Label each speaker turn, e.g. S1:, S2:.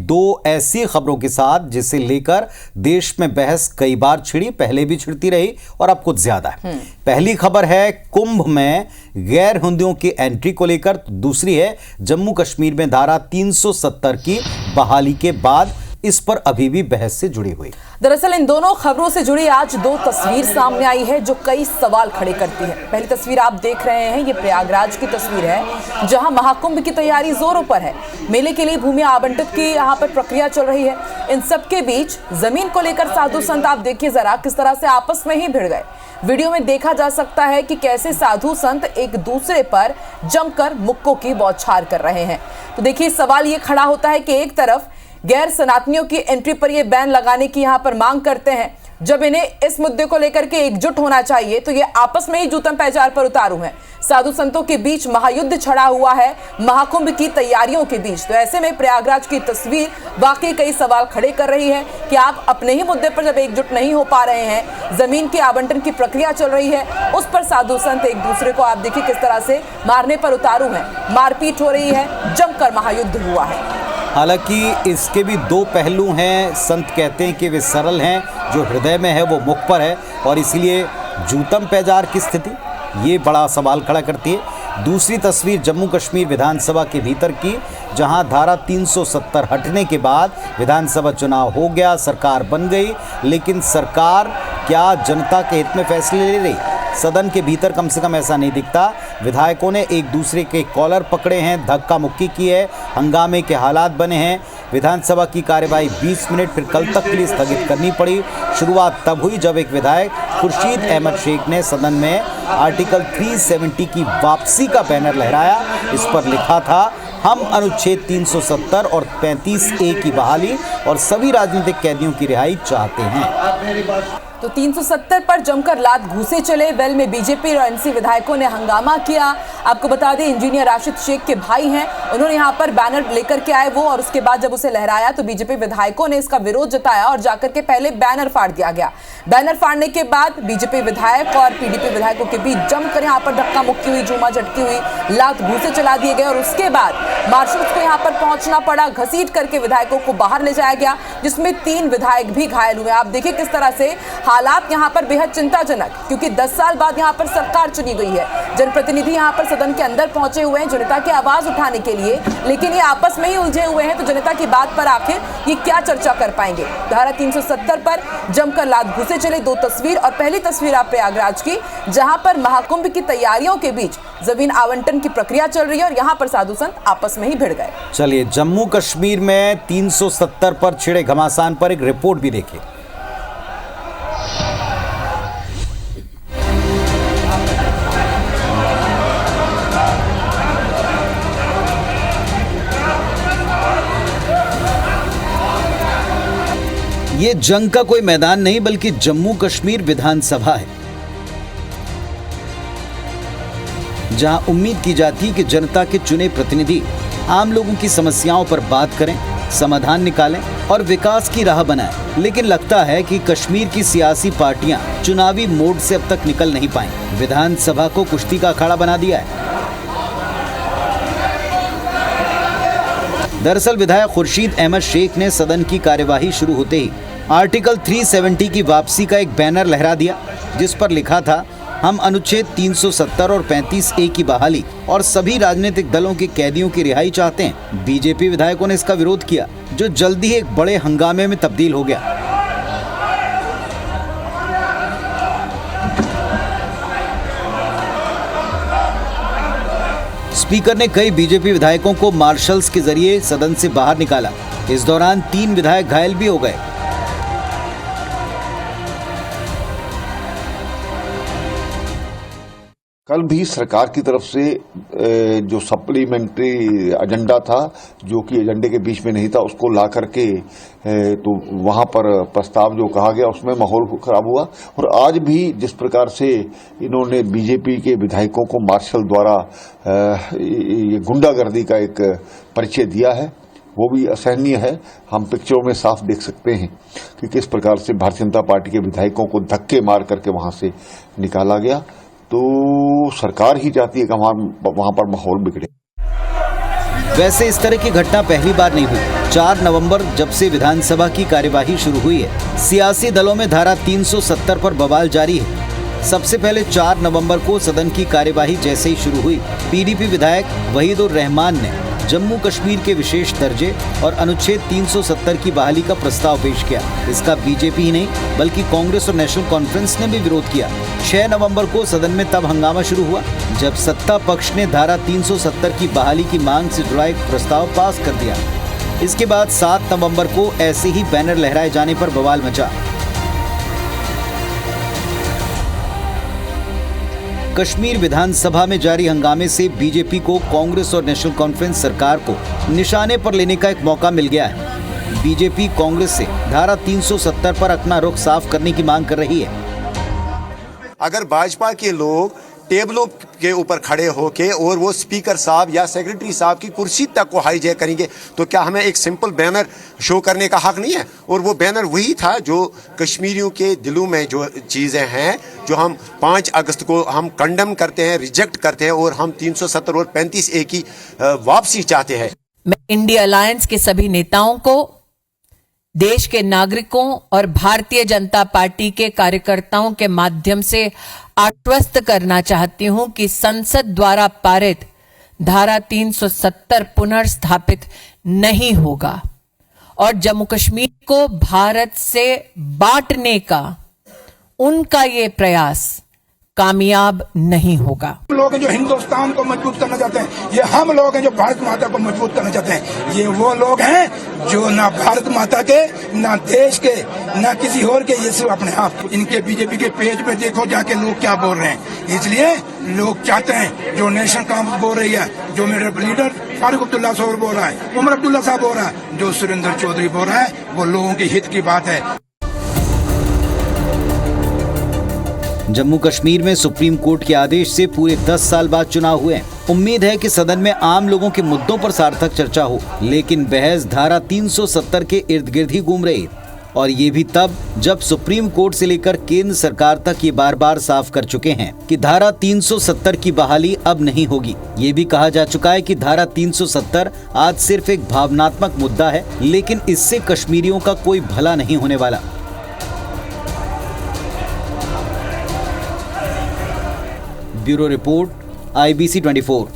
S1: दो ऐसी खबरों के साथ जिसे लेकर देश में बहस कई बार छिड़ी, पहले भी छिड़ती रही और अब कुछ ज्यादा है। पहली खबर है कुंभ में गैर हिंदुओं की एंट्री को लेकर, दूसरी है जम्मू कश्मीर में धारा 370 की बहाली के बाद इस पर अभी भी बहस से जुड़ी हुई।
S2: दरअसल इन दोनों खबरों से जुड़ी आज दो तस्वीर सामने आई है जो कई सवाल खड़े करती है। पहली तस्वीर आप देख रहे हैं, ये प्रयागराज की तस्वीर है जहां महाकुंभ की तैयारी जोरों पर है। मेले के लिए भूमि आवंटित की यहां पर प्रक्रिया चल रही है। इन सबके बीच जमीन को लेकर साधु संत आप देखिए जरा किस तरह से आपस में ही भिड़ गए। वीडियो में देखा जा सकता है कि कैसे साधु संत एक दूसरे पर जमकर मुक्कों की बौछार कर रहे हैं। तो देखिए सवाल ये खड़ा होता है कि एक तरफ गैर सनातनियों की एंट्री पर ये बैन लगाने की यहां पर मांग करते हैं, जब इन्हें इस मुद्दे को लेकर के एकजुट होना चाहिए तो ये आपस में ही जूतम पैजार पर उतारू हैं। साधु संतों के बीच महायुद्ध छड़ा हुआ है महाकुंभ की तैयारियों के बीच। तो ऐसे में प्रयागराज की तस्वीर वाकई कई सवाल खड़े कर रही है कि आप अपने ही मुद्दे पर जब एकजुट नहीं हो पा रहे हैं, जमीन के आवंटन की प्रक्रिया चल रही है, उस पर साधु संत एक दूसरे को आप देखिए किस तरह से मारने पर उतारू हैं। मारपीट हो रही है, जमकर महायुद्ध हुआ है।
S1: हालांकि इसके भी दो पहलू हैं। संत कहते हैं कि वे सरल हैं, जो हृदय में है वो मुख पर है, और इसलिए जूतम पैजार की स्थिति ये बड़ा सवाल खड़ा करती है। दूसरी तस्वीर जम्मू कश्मीर विधानसभा के भीतर की, जहां धारा 370 हटने के बाद विधानसभा चुनाव हो गया, सरकार बन गई, लेकिन सरकार क्या जनता के हित में फैसले ले रही? सदन के भीतर कम से कम ऐसा नहीं दिखता। विधायकों ने एक दूसरे के कॉलर पकड़े हैं, धक्का मुक्की की है, हंगामे के हालात बने हैं। विधानसभा की कार्यवाही 20 मिनट फिर कल तक के लिए स्थगित करनी पड़ी। शुरुआत तब हुई जब एक विधायक खुर्शीद अहमद शेख ने सदन में आर्टिकल 370 की वापसी का बैनर लहराया। इस पर लिखा था, हम अनुच्छेद 370 और 35A की बहाली और सभी राजनीतिक कैदियों की रिहाई चाहते हैं।
S2: तो 370 पर जमकर लात घूसे चले। वेल में बीजेपी और एनसी विधायकों ने हंगामा किया। आपको बता दें इंजीनियर राशिद शेख के भाई हैं, उन्होंने यहां पर बैनर लेकर के आए वो, और उसके बाद जब उसे लहराया तो बीजेपी विधायकों ने इसका विरोध जताया और जाकर के पहले बैनर फाड़ दिया गया। बैनर फाड़ने के बाद बीजेपी विधायक और पीडीपी विधायकों के बीच जमकर यहाँ पर धक्का मुक्की हुई, झूमा झटकी हुई, लात घूसे चला दिए गए और उसके बाद मार्शल्स को यहाँ पर पहुंचना पड़ा। घसीट करके विधायकों को बाहर ले जाया गया, जिसमें 3 विधायक भी घायल हुए। आप देखिए किस तरह से हालात यहाँ पर बेहद चिंताजनक, क्योंकि 10 साल बाद यहाँ पर सरकार चुनी गई है। जनप्रतिनिधि यहाँ पर सदन के अंदर पहुंचे हुए हैं जनता की आवाज उठाने के लिए, लेकिन ये आपस में ही उलझे हुए हैं। तो जनता की बात पर आखिर ये क्या चर्चा कर पाएंगे? धारा 370 पर जमकर लात घुसे चले। दो तस्वीर, और पहली तस्वीर आप प्रयागराज की, जहां पर महाकुंभ की तैयारियों के बीच जमीन आवंटन की प्रक्रिया चल रही है और यहां पर साधु संत आपस में ही भिड़ गए।
S1: चलिए जम्मू कश्मीर में 370 पर छिड़े घमासान पर एक रिपोर्ट भी देखिए। ये जंग का कोई मैदान नहीं बल्कि जम्मू कश्मीर विधानसभा है, जहां उम्मीद की जाती है कि जनता के चुने प्रतिनिधि आम लोगों की समस्याओं पर बात करें, समाधान निकालें और विकास की राह बनाएं। लेकिन लगता है कि कश्मीर की सियासी पार्टियां चुनावी मोड से अब तक निकल नहीं पाई, विधानसभा को कुश्ती का अखाड़ा बना दिया है। दरअसल विधायक खुर्शीद अहमद शेख ने सदन की कार्यवाही शुरू होते ही आर्टिकल 370 की वापसी का एक बैनर लहरा दिया, जिस पर लिखा था, हम अनुच्छेद 370 और 35A की बहाली और सभी राजनीतिक दलों के कैदियों की रिहाई चाहते हैं। बीजेपी विधायकों ने इसका विरोध किया, जो जल्दी ही एक बड़े हंगामे में तब्दील हो गया। स्पीकर ने कई बीजेपी विधायकों को मार्शल्स के जरिए सदन से बाहर निकाला। इस दौरान 3 विधायक घायल भी हो गए।
S3: कल भी सरकार की तरफ से जो सप्लीमेंट्री एजेंडा था, जो कि एजेंडे के बीच में नहीं था, उसको ला करके तो वहां पर प्रस्ताव जो कहा गया उसमें माहौल खराब हुआ। और आज भी जिस प्रकार से इन्होंने बीजेपी के विधायकों को मार्शल द्वारा ये गुंडागर्दी का एक परिचय दिया है, वो भी असहनीय है। हम पिक्चरों में साफ देख सकते हैं कि किस प्रकार से भारतीय जनता पार्टी के विधायकों को धक्के मार करके वहां से निकाला गया। तो सरकार ही चाहती है कि वहां पर माहौल बिगड़े।
S1: वैसे इस तरह की घटना पहली बार नहीं हुई। 4 नवंबर जब से विधानसभा की कार्यवाही शुरू हुई है, सियासी दलों में धारा 370 पर बवाल जारी है। सबसे पहले 4 नवंबर को सदन की कार्यवाही जैसे ही शुरू हुई, पीडीपी विधायक वहीदुर रहमान ने जम्मू कश्मीर के विशेष दर्जे और अनुच्छेद 370 की बहाली का प्रस्ताव पेश किया। इसका बीजेपी ही नहीं बल्कि कांग्रेस और नेशनल कॉन्फ्रेंस ने भी विरोध किया। 6 नवंबर को सदन में तब हंगामा शुरू हुआ जब सत्ता पक्ष ने धारा 370 की बहाली की मांग से जुड़ा एक प्रस्ताव पास कर दिया। इसके बाद 7 नवंबर को ऐसे ही बैनर लहराए जाने पर बवाल मचा। कश्मीर विधानसभा में जारी हंगामे से बीजेपी को कांग्रेस और नेशनल कॉन्फ्रेंस सरकार को निशाने पर लेने का एक मौका मिल गया है। बीजेपी कांग्रेस से धारा 370 पर अपना रुख साफ करने की मांग कर रही है।
S4: अगर भाजपा के लोग टेबलों के ऊपर खड़े होके और वो स्पीकर साहब या सेक्रेटरी साहब की कुर्सी तक को हाईजैक करेंगे तो क्या हमें एक सिंपल बैनर शो करने का हक नहीं है? और वो बैनर वही था जो कश्मीरियों के दिलों में जो चीज़ें हैं, जो हम 5 अगस्त को हम कंडेम करते हैं, रिजेक्ट करते हैं और हम 370 और 35A की वापसी चाहते हैं।
S5: मैं इंडिया अलायंस के सभी नेताओं को, देश के नागरिकों और भारतीय जनता पार्टी के कार्यकर्ताओं के माध्यम से आश्वस्त करना चाहती हूं कि संसद द्वारा पारित धारा 370 पुनर्स्थापित नहीं होगा और जम्मू कश्मीर को भारत से बांटने का उनका ये प्रयास कामयाब नहीं होगा।
S6: हम लोग हैं जो हिंदुस्तान को मजबूत करना चाहते हैं, ये हम लोग हैं जो भारत माता को मजबूत करना चाहते हैं। ये वो लोग हैं जो ना भारत माता के, ना देश के, ना किसी और के, ये सिर्फ अपने आप। इनके बीजेपी के पेज पे देखो जाके लोग क्या बोल रहे हैं। इसलिए लोग चाहते हैं जो नेशनल कांग्रेस बोल रही है, जो मेरे लीडर फारूक अब्दुल्ला साहब बोल रहा है, उमर अब्दुल्ला साहब बोल रहा है, जो सुरेंद्र चौधरी बोल रहा है, वो लोगों के हित की बात है।
S1: जम्मू कश्मीर में सुप्रीम कोर्ट के आदेश से पूरे 10 साल बाद चुनाव हुए हैं। उम्मीद है कि सदन में आम लोगों के मुद्दों पर सार्थक चर्चा हो, लेकिन बहस धारा 370 के इर्द गिर्द ही घूम रही है। और ये भी तब जब सुप्रीम कोर्ट से लेकर केंद्र सरकार तक ये बार बार साफ कर चुके हैं कि धारा 370 की बहाली अब नहीं होगी। ये भी कहा जा चुका है कि धारा 370 आज सिर्फ एक भावनात्मक मुद्दा है, लेकिन इससे कश्मीरियों का कोई भला नहीं होने वाला। Bureau report, IBC 24।